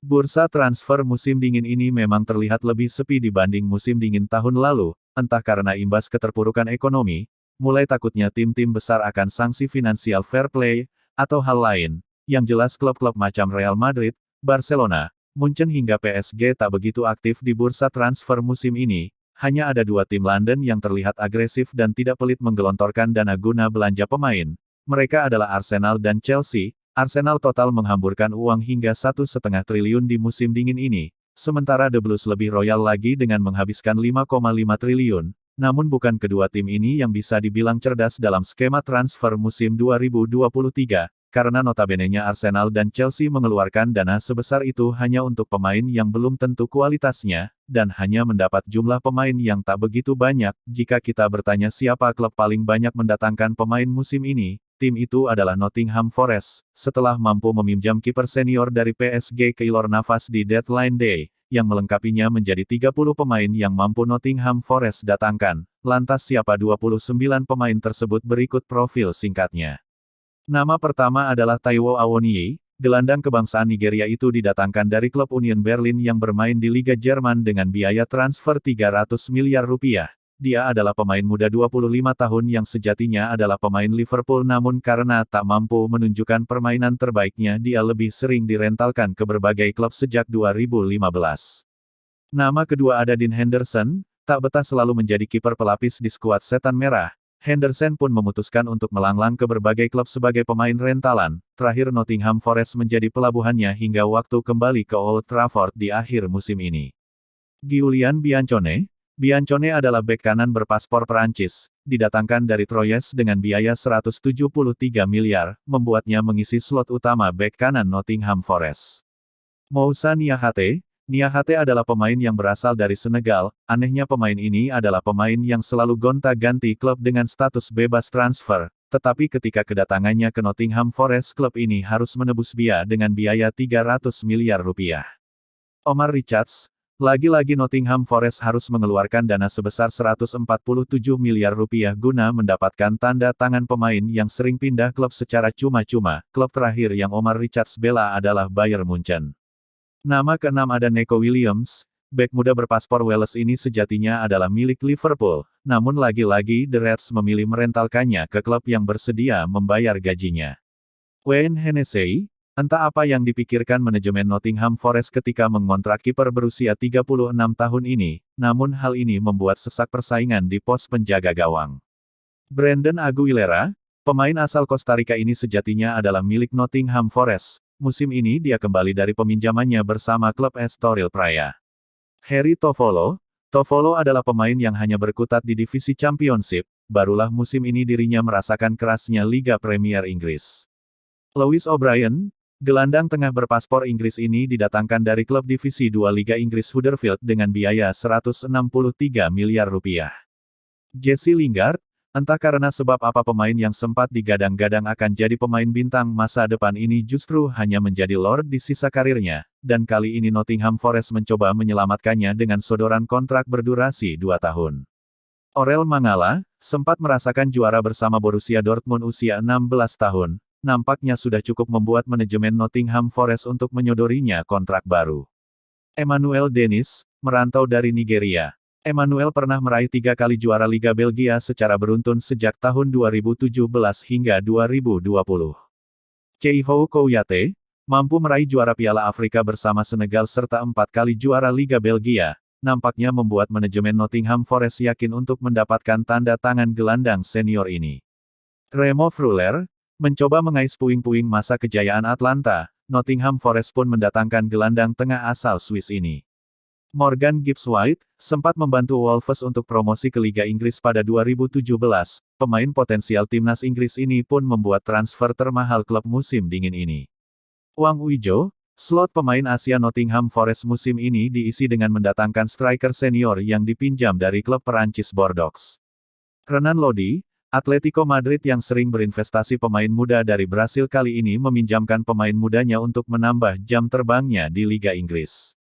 Bursa transfer musim dingin ini memang terlihat lebih sepi dibanding musim dingin tahun lalu, entah karena imbas keterpurukan ekonomi, mulai takutnya tim-tim besar akan sanksi finansial fair play, atau hal lain. Yang jelas klub-klub macam Real Madrid, Barcelona, Munchen hingga PSG tak begitu aktif di bursa transfer musim ini. Hanya ada dua tim London yang terlihat agresif dan tidak pelit menggelontorkan dana guna belanja pemain. Mereka adalah Arsenal dan Chelsea. Arsenal total menghamburkan uang hingga 1,5 triliun di musim dingin ini, sementara The Blues lebih royal lagi dengan menghabiskan 5,5 triliun. Namun bukan kedua tim ini yang bisa dibilang cerdas dalam skema transfer musim 2023, karena notabene-nya Arsenal dan Chelsea mengeluarkan dana sebesar itu hanya untuk pemain yang belum tentu kualitasnya, dan hanya mendapat jumlah pemain yang tak begitu banyak. Jika kita bertanya siapa klub paling banyak mendatangkan pemain musim ini, tim itu adalah Nottingham Forest, setelah mampu meminjam kiper senior dari PSG Keylor Navas di deadline day, yang melengkapinya menjadi 30 pemain yang mampu Nottingham Forest datangkan. Lantas siapa 29 pemain tersebut? Berikut profil singkatnya. Nama pertama adalah Taiwo Awoniyi, gelandang kebangsaan Nigeria itu didatangkan dari klub Union Berlin yang bermain di Liga Jerman dengan biaya transfer 300 miliar rupiah. Dia adalah pemain muda 25 tahun yang sejatinya adalah pemain Liverpool, namun karena tak mampu menunjukkan permainan terbaiknya dia lebih sering direntalkan ke berbagai klub sejak 2015. Nama kedua ada Dean Henderson, tak betah selalu menjadi kiper pelapis di skuad Setan Merah. Henderson pun memutuskan untuk melanglang ke berbagai klub sebagai pemain rentalan. Terakhir Nottingham Forest menjadi pelabuhannya hingga waktu kembali ke Old Trafford di akhir musim ini. Giulian Biancone. Biancone adalah bek kanan berpaspor Perancis, didatangkan dari Troyes dengan biaya 173 miliar, membuatnya mengisi slot utama bek kanan Nottingham Forest. Moussa Niakhaté. Niakhaté adalah pemain yang berasal dari Senegal. Anehnya pemain ini adalah pemain yang selalu gonta-ganti klub dengan status bebas transfer, tetapi ketika kedatangannya ke Nottingham Forest, klub ini harus menebus dia dengan biaya 300 miliar rupiah. Omar Richards. Lagi-lagi Nottingham Forest harus mengeluarkan dana sebesar 147 miliar rupiah guna mendapatkan tanda tangan pemain yang sering pindah klub secara cuma-cuma. Klub terakhir yang Omar Richards bela adalah Bayern Munchen. Nama keenam ada Neco Williams. Bek muda berpaspor Wales ini sejatinya adalah milik Liverpool, namun lagi-lagi The Reds memilih merentalkannya ke klub yang bersedia membayar gajinya. Wayne Hennessy. Entah apa yang dipikirkan manajemen Nottingham Forest ketika mengontrak kiper berusia 36 tahun ini, namun hal ini membuat sesak persaingan di pos penjaga gawang. Brandon Aguilera, pemain asal Costa Rica ini sejatinya adalah milik Nottingham Forest. Musim ini dia kembali dari peminjamannya bersama klub Estoril Praia. Harry Toffolo. Toffolo adalah pemain yang hanya berkutat di divisi Championship, barulah musim ini dirinya merasakan kerasnya Liga Premier Inggris. Lewis O'Brien. Gelandang tengah berpaspor Inggris ini didatangkan dari klub divisi 2 Liga Inggris Huddersfield dengan biaya 163 miliar rupiah. Jesse Lingard. Entah karena sebab apa pemain yang sempat digadang-gadang akan jadi pemain bintang masa depan ini justru hanya menjadi lord di sisa karirnya, dan kali ini Nottingham Forest mencoba menyelamatkannya dengan sodoran kontrak berdurasi 2 tahun. Orel Mangala, sempat merasakan juara bersama Borussia Dortmund usia 16 tahun, nampaknya sudah cukup membuat manajemen Nottingham Forest untuk menyodorinya kontrak baru. Emmanuel Dennis, merantau dari Nigeria. Emmanuel pernah meraih 3 kali juara Liga Belgia secara beruntun sejak tahun 2017 hingga 2020. Cheikhou Kouyaté, mampu meraih juara Piala Afrika bersama Senegal serta 4 kali juara Liga Belgia, nampaknya membuat manajemen Nottingham Forest yakin untuk mendapatkan tanda tangan gelandang senior ini. Remo Freuler, mencoba mengais puing-puing masa kejayaan Atlanta, Nottingham Forest pun mendatangkan gelandang tengah asal Swiss ini. Morgan Gibbs-White, sempat membantu Wolves untuk promosi ke Liga Inggris pada 2017, pemain potensial timnas Inggris ini pun membuat transfer termahal klub musim dingin ini. Wang Uijo, slot pemain Asia Nottingham Forest musim ini diisi dengan mendatangkan striker senior yang dipinjam dari klub Perancis Bordeaux. Renan Lodi, Atletico Madrid yang sering berinvestasi pemain muda dari Brasil kali ini meminjamkan pemain mudanya untuk menambah jam terbangnya di Liga Inggris.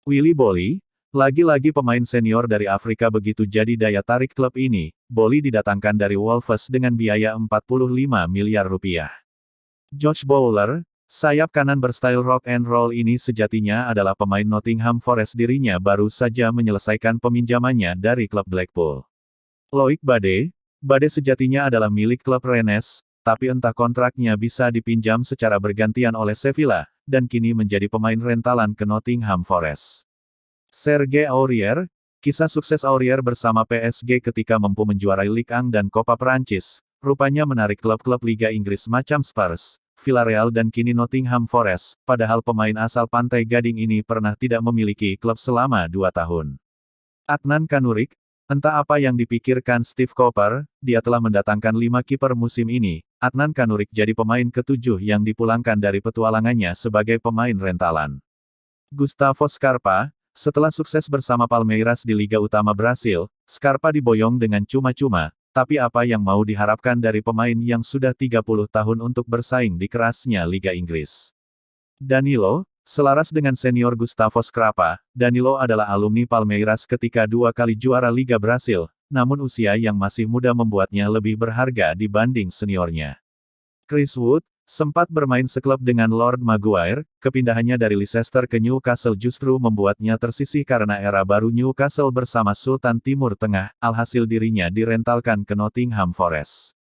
Willy Boly, lagi-lagi pemain senior dari Afrika begitu jadi daya tarik klub ini. Boly didatangkan dari Wolves dengan biaya 45 miliar rupiah. Josh Bowler, Sayap kanan berstyle rock and roll ini sejatinya adalah pemain Nottingham Forest, dirinya baru saja menyelesaikan peminjamannya dari klub Blackpool. Loic Bade sejatinya adalah milik klub Rennes, tapi entah kontraknya bisa dipinjam secara bergantian oleh Sevilla, dan kini menjadi pemain rentalan ke Nottingham Forest. Serge Aurier, kisah sukses Aurier bersama PSG ketika mampu menjuarai Ligue 1 dan Copa Prancis, rupanya menarik klub-klub Liga Inggris macam Spurs, Villarreal dan kini Nottingham Forest, padahal pemain asal Pantai Gading ini pernah tidak memiliki klub selama 2 tahun. Adnan Kanurik, entah apa yang dipikirkan Steve Cooper, dia telah mendatangkan 5 kiper musim ini. Adnan Kanurik jadi pemain ke-7 yang dipulangkan dari petualangannya sebagai pemain rentalan. Gustavo Scarpa, setelah sukses bersama Palmeiras di Liga Utama Brasil, Scarpa diboyong dengan cuma-cuma. Tapi apa yang mau diharapkan dari pemain yang sudah 30 tahun untuk bersaing di kerasnya Liga Inggris? Danilo, selaras dengan senior Gustavo Scarpa, Danilo adalah alumni Palmeiras ketika 2 kali juara Liga Brasil, namun usia yang masih muda membuatnya lebih berharga dibanding seniornya. Chris Wood, sempat bermain seklub dengan Lord Maguire, kepindahannya dari Leicester ke Newcastle justru membuatnya tersisih karena era baru Newcastle bersama Sultan Timur Tengah, alhasil dirinya direntalkan ke Nottingham Forest.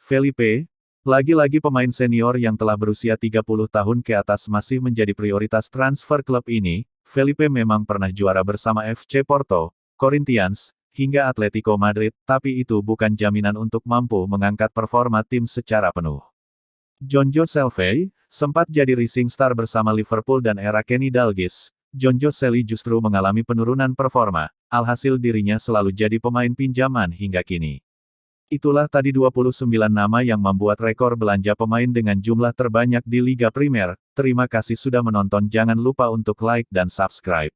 Felipe, lagi-lagi pemain senior yang telah berusia 30 tahun ke atas masih menjadi prioritas transfer klub ini. Felipe memang pernah juara bersama FC Porto, Corinthians, hingga Atletico Madrid, tapi itu bukan jaminan untuk mampu mengangkat performa tim secara penuh. Jonjo Shelvey, sempat jadi rising star bersama Liverpool dan era Kenny Dalglish, Jonjo Shelvey justru mengalami penurunan performa, alhasil dirinya selalu jadi pemain pinjaman hingga kini. Itulah tadi 29 nama yang membuat rekor belanja pemain dengan jumlah terbanyak di Liga Primer. Terima kasih sudah menonton, jangan lupa untuk like dan subscribe.